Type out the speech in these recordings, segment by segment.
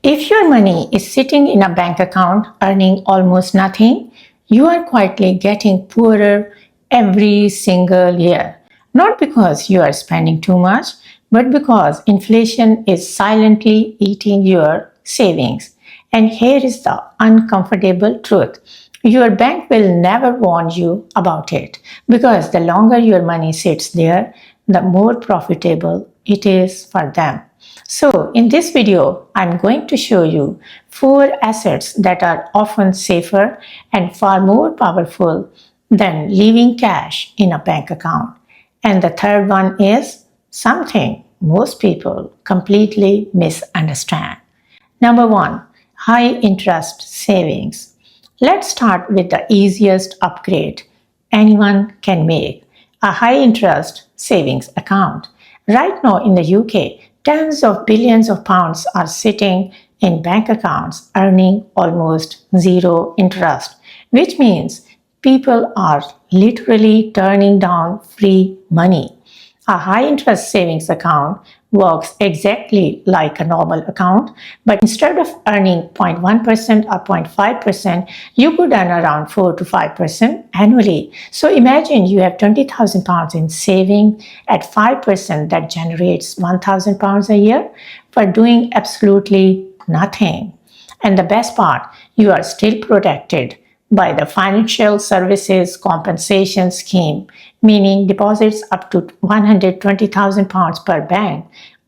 If your money is sitting in a bank account earning almost nothing, you are quietly getting poorer every single year. Not because you are spending too much, but because inflation is silently eating your savings. And here is the uncomfortable truth. Your bank will never warn you about it because the longer your money sits there, the more profitable it is for them. So in this video, I'm going to show you 4 assets that are often safer and far more powerful than leaving cash in a bank account. And the third one is something most people completely misunderstand. Number 1, high interest savings. Let's start with the easiest upgrade anyone can make, a high interest savings account. Right now in the UK, tens of billions of pounds are sitting in bank accounts earning almost zero interest, which means people are literally turning down free money. A high interest savings account works exactly like a normal account, but instead of earning 0.1% or 0.5%, you could earn around 4 to 5% annually. So imagine you have £20,000 in saving at 5% that generates £1,000 a year for doing absolutely nothing. And the best part, you are still protected by the Financial Services Compensation Scheme, meaning deposits up to £120,000 per bank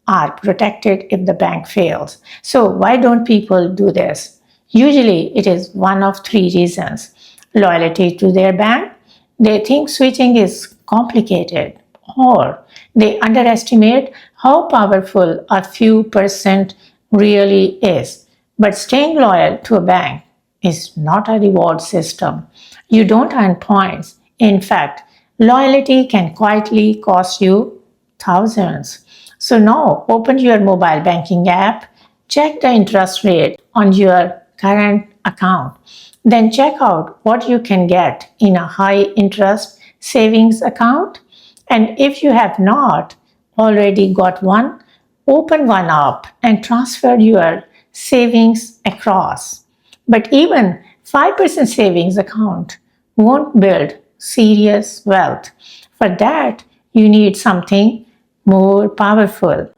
are protected if the bank fails. So why don't people do this? Usually it is one of 3 reasons. Loyalty to their bank, they think switching is complicated, or they underestimate how powerful a few percent really is. But staying loyal to a bank is not a reward system. You don't earn points. In fact, loyalty can quietly cost you thousands. So now open your mobile banking app, check the interest rate on your current account, then check out what you can get in a high interest savings account. And if you have not already got one, open one up and transfer your savings across. But even 5% savings account won't build serious wealth. For that, you need something more powerful.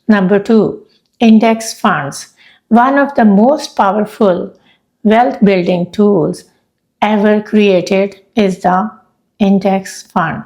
Number 2, index funds. One of the most powerful wealth building tools ever created is the index fund.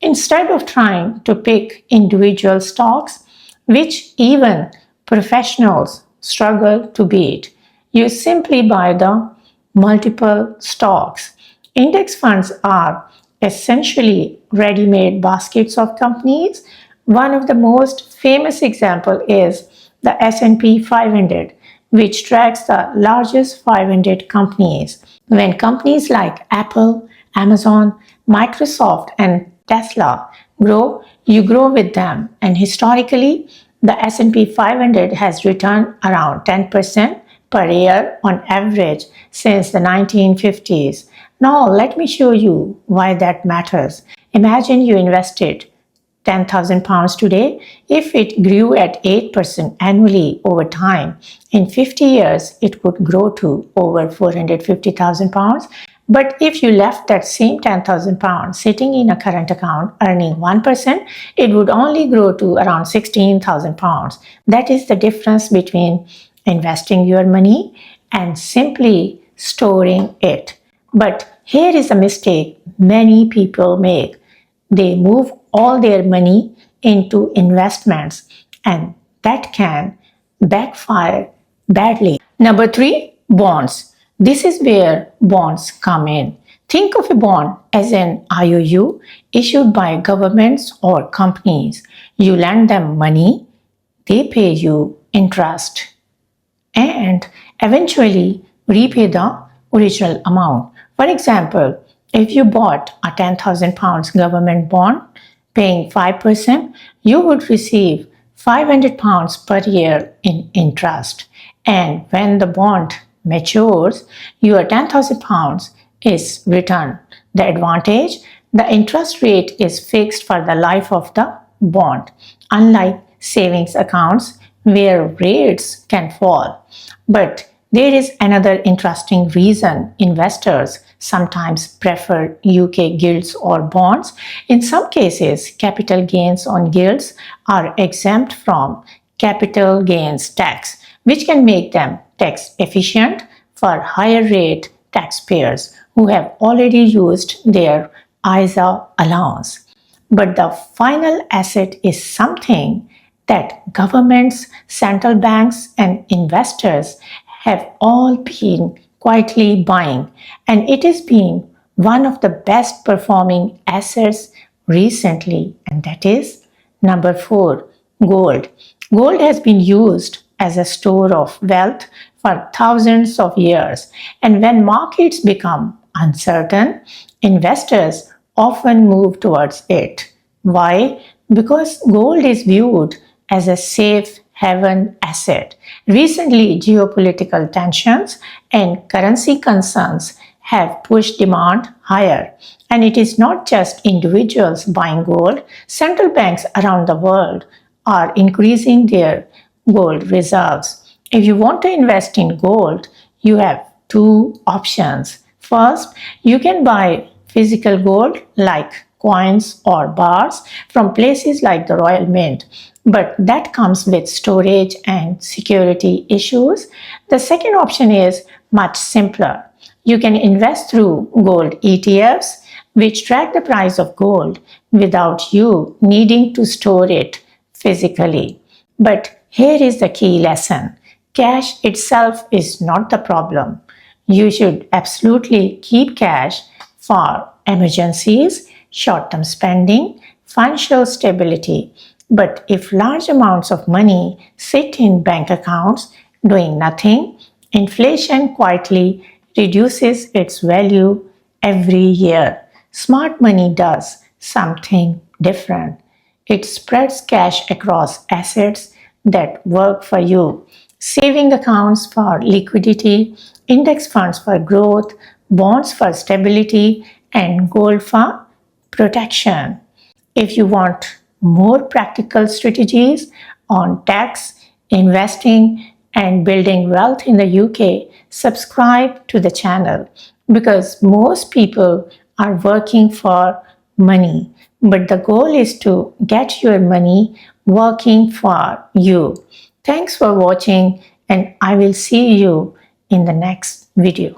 Instead of trying to pick individual stocks, which even professionals struggle to beat, you simply buy the multiple stocks. Index funds are essentially ready-made baskets of companies. One of the most famous examples is the S&P 500, which tracks the largest 500 companies. When companies like Apple, Amazon, Microsoft, and Tesla grow, you grow with them. And historically, the S&P 500 has returned around 10% per year on average since the 1950s. Now let me show you why that matters. Imagine you invested £10,000 today. If it grew at 8% annually over time, in 50 years it could grow to over £450,000. But if you left that same £10,000 sitting in a current account earning 1%, it would only grow to around £16,000. That is the difference between investing your money and simply storing it. But here is a mistake many people make. They move all their money into investments, and that can backfire badly. Number 3, bonds. This is where bonds come in. Think of a bond as an IOU issued by governments or companies. You lend them money, they pay you interest, and eventually repay the original amount. For example, if you bought a £10,000 government bond paying 5%, you would receive £500 per year in interest. And when the bond matures, your £10,000 is returned. The advantage, the interest rate is fixed for the life of the bond, unlike savings accounts where rates can fall. But there is another interesting reason investors sometimes prefer UK gilts or bonds. In some cases, capital gains on gilts are exempt from capital gains tax, which can make them tax efficient for higher rate taxpayers who have already used their ISA allowance. But the final asset is something that governments, central banks, and investors have all been quietly buying, and it has been one of the best performing assets recently, and that is number 4, gold. Gold has been used as a store of wealth for thousands of years, and when markets become uncertain, investors often move towards it. Why? Because gold is viewed as a safe haven asset. Recently, geopolitical tensions and currency concerns have pushed demand higher. And it is not just individuals buying gold, central banks around the world are increasing their gold reserves. If you want to invest in gold, you have two options. First, you can buy physical gold like coins or bars from places like the Royal Mint, but that comes with storage and security issues. The second option is much simpler. You can invest through gold ETFs, which track the price of gold without you needing to store it physically. But here is the key lesson: cash itself is not the problem. You should absolutely keep cash for emergencies, short term spending, financial stability. But if large amounts of money sit in bank accounts doing nothing, inflation quietly reduces its value every year. Smart money does something different. It spreads cash across assets that work for you: saving accounts for liquidity, index funds for growth, bonds for stability, and gold for protection. If you want more practical strategies on tax, investing, and building wealth in the UK, subscribe to the channel, because most people are working for money, but the goal is to get your money working for you. Thanks for watching, and I will see you in the next video.